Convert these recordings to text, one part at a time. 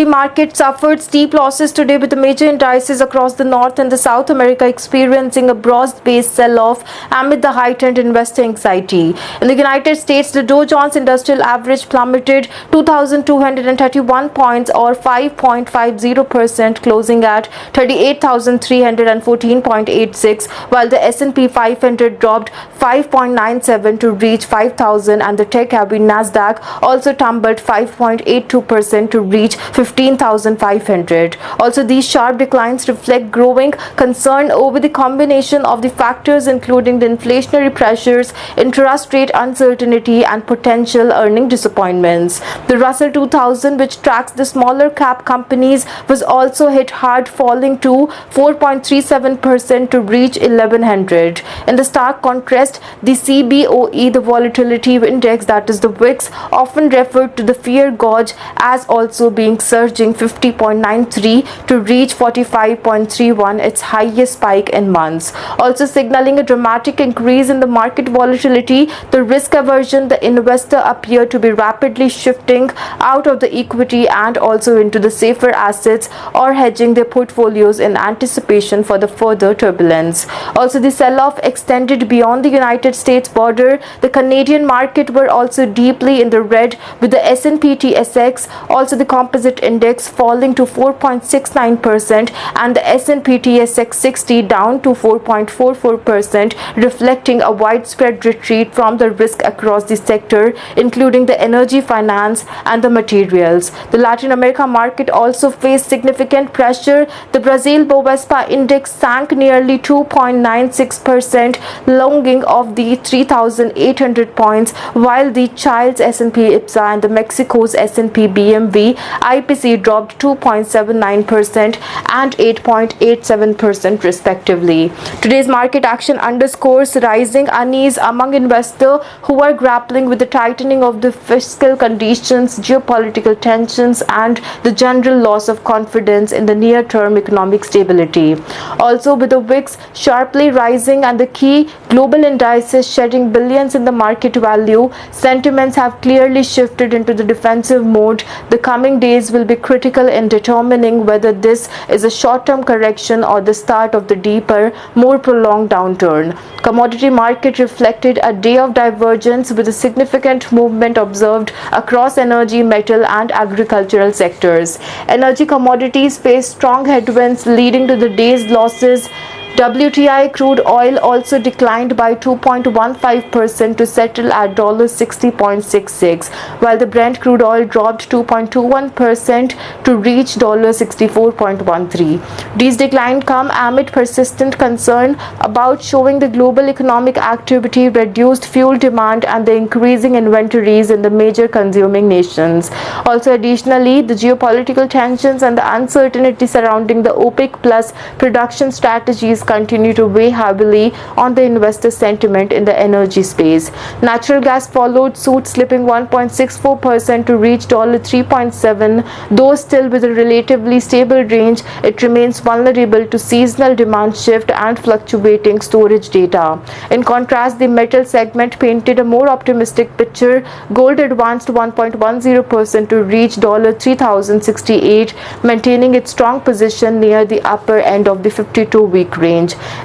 The market suffered steep losses today with the major indices across the North and the South America experiencing a broad-based sell-off amid the heightened investor anxiety. In the United States, the Dow Jones Industrial Average plummeted 2,231 points or 5.50%, closing at 38,314.86, while the S&P 500 dropped 5.97 to reach 5,000, and the tech-heavy Nasdaq also tumbled 5.82% to reach 15,500. Also, these sharp declines reflect growing concern over the combination of the factors including the inflationary pressures, interest rate uncertainty, and potential earning disappointments. The Russell 2000, which tracks the smaller cap companies, was also hit hard, falling to 4.37% to reach 1100. In the stark contrast, the CBOE, the volatility index, that is the VIX, often referred to the fear gauge as also being surging 50.93 to reach 45.31, its highest spike in months. Also signaling a dramatic increase in the market volatility, the risk aversion, the investor appear to be rapidly shifting out of the equity and also into the safer assets or hedging their portfolios in anticipation for the further turbulence. Also, the sell-off extended beyond the United States border. The Canadian market were also deeply in the red, with the S&P TSX, also the composite index, falling to 4.69% and the S&P TSX 60 down to 4.44%, reflecting a widespread retreat from the risk across the sector, including the energy, finance, and the materials. The Latin America market also faced significant pressure. The Brazil Bovespa index sank nearly 2.96%, longing of the 3,800 points, while the Chile's S&P IPSA and the Mexico's S&P BMV IPC dropped 2.79% and 8.87% respectively. Today's market action underscores rising unease among investors who are grappling with the tightening of the fiscal conditions, geopolitical tensions, and the general loss of confidence in the near-term economic stability. Also, with the VIX sharply rising and the key global indices shedding billions in the market value, sentiments have clearly shifted into the defensive mode. The coming days will be critical in determining whether this is a short-term correction or the start of the deeper, more prolonged downturn. Commodity market reflected a day of divergence with a significant movement observed across energy, metal, and agricultural sectors. Energy commodities faced strong headwinds, leading to the day's losses. WTI crude oil also declined by 2.15% to settle at $60.66, while the Brent crude oil dropped 2.21% to reach $64.13. These declines come amid persistent concern about showing the global economic activity, reduced fuel demand, and the increasing inventories in the major consuming nations. Also, additionally, the geopolitical tensions and the uncertainty surrounding the OPEC Plus production strategies continue to weigh heavily on the investor sentiment in the energy space. Natural gas followed suit, slipping 1.64% to reach $3.7. Though still with a relatively stable range, it remains vulnerable to seasonal demand shift and fluctuating storage data. In contrast, the metal segment painted a more optimistic picture. Gold advanced 1.10% to reach $3,068, maintaining its strong position near the upper end of the 52-week range.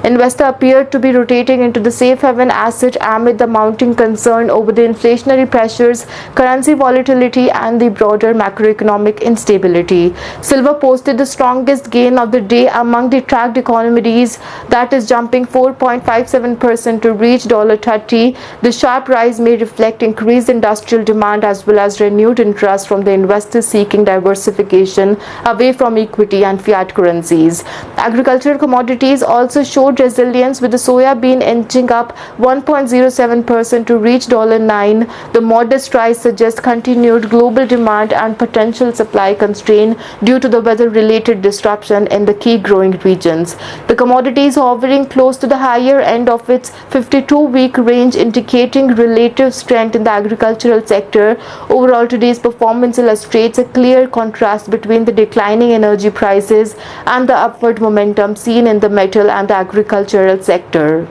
Investors appeared to be rotating into the safe haven asset amid the mounting concern over the inflationary pressures, currency volatility, and the broader macroeconomic instability. Silver posted the strongest gain of the day among the tracked economies, that is jumping 4.57% to reach $30. The sharp rise may reflect increased industrial demand as well as renewed interest from the investors seeking diversification away from equity and fiat currencies. Agricultural commodities also showed resilience, with the soya bean inching up 1.07% to reach $9. The modest rise suggests continued global demand and potential supply constraint due to the weather-related disruption in the key growing regions. The commodity is hovering close to the higher end of its 52-week range, indicating relative strength in the agricultural sector. Overall, today's performance illustrates a clear contrast between the declining energy prices and the upward momentum seen in the metal and the agricultural sector.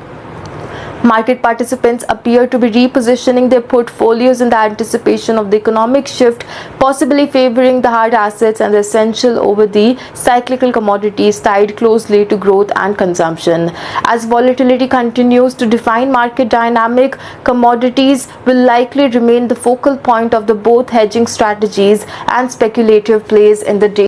Market participants appear to be repositioning their portfolios in the anticipation of the economic shift, possibly favoring the hard assets and the essential over the cyclical commodities tied closely to growth and consumption. As volatility continues to define market dynamic, commodities will likely remain the focal point of the both hedging strategies and speculative plays in the day.